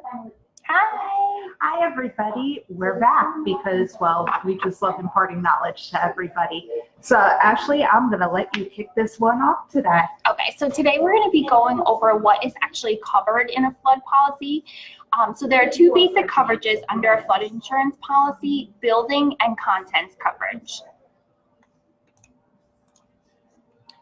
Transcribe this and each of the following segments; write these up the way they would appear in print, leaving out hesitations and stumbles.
Hi. Hi, everybody. We're back because, well, we just love imparting knowledge to everybody. So, Ashley, I'm going to let you kick this one off today. Okay, so today we're going to be going over what is actually covered in a flood policy. So there are two basic coverages under a flood insurance policy: building and contents coverage.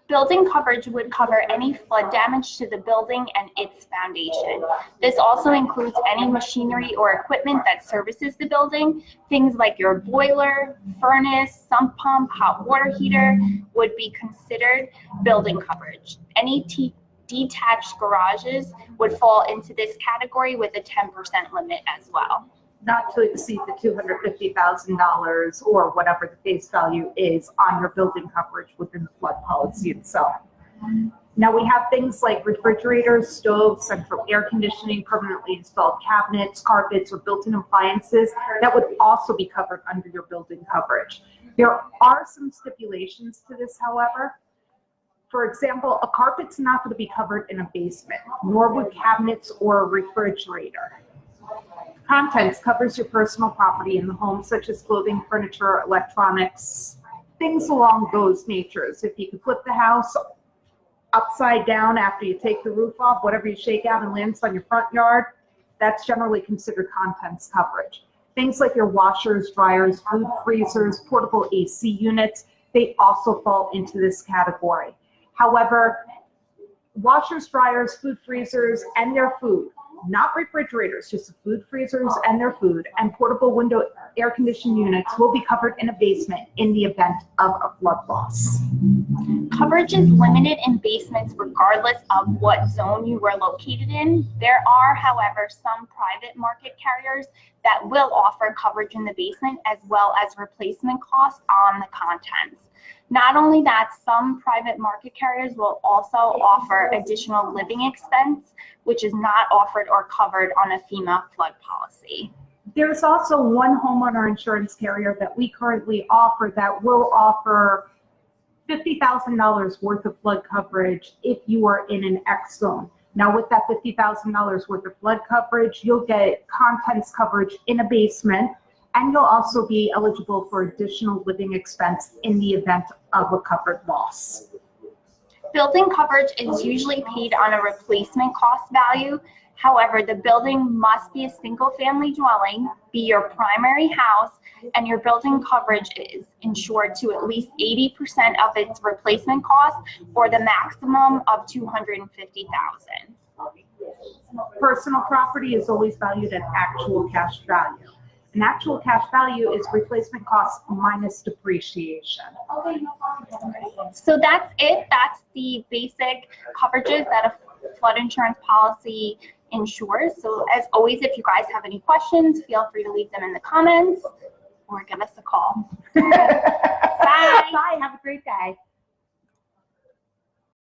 Building coverage would cover any flood damage to the building and its foundation. This also includes any machinery or equipment that services the building. Things like your boiler, furnace, sump pump, hot water heater would be considered building coverage. Any detached garages would fall into this category with a 10% limit as well. Not to exceed the $250,000 or whatever the face value is on your building coverage within the flood policy itself. Now we have things like refrigerators, stoves, central air conditioning, permanently installed cabinets, carpets, or built-in appliances that would also be covered under your building coverage. There are some stipulations to this, however. For example, a carpet's not going to be covered in a basement, nor would cabinets or a refrigerator. Contents covers your personal property in the home, such as clothing, furniture, electronics, things along those natures. If you can flip the house upside down after you take the roof off, whatever you shake out and lands on your front yard, that's generally considered contents coverage. Things like your washers, dryers, food freezers, portable AC units, they also fall into this category. However, washers, dryers, food freezers, and their food, not refrigerators, just the food freezers and their food, and portable window air conditioning units will be covered in a basement in the event of a flood loss. Coverage is limited in basements regardless of what zone you were located in. There are, however, some private market carriers that will offer coverage in the basement as well as replacement costs on the contents. Not only that, some private market carriers will also offer additional living expense, which is not offered or covered on a FEMA flood policy. There's also one homeowner insurance carrier that we currently offer that will offer $50,000 worth of flood coverage if you are in an X zone. Now, with that $50,000 worth of flood coverage, you'll get contents coverage in a basement, and you'll also be eligible for additional living expense in the event of a covered loss. Building coverage is usually paid on a replacement cost value. However, the building must be a single-family dwelling, be your primary house, and your building coverage is insured to at least 80% of its replacement cost, or the maximum of $250,000. Personal property is always valued at actual cash value. And actual cash value is replacement cost minus depreciation. So that's it. That's the basic coverages that a flood insurance policy insures. So as always, if you guys have any questions, feel free to leave them in the comments or give us a call. Bye. Bye. Have a great day.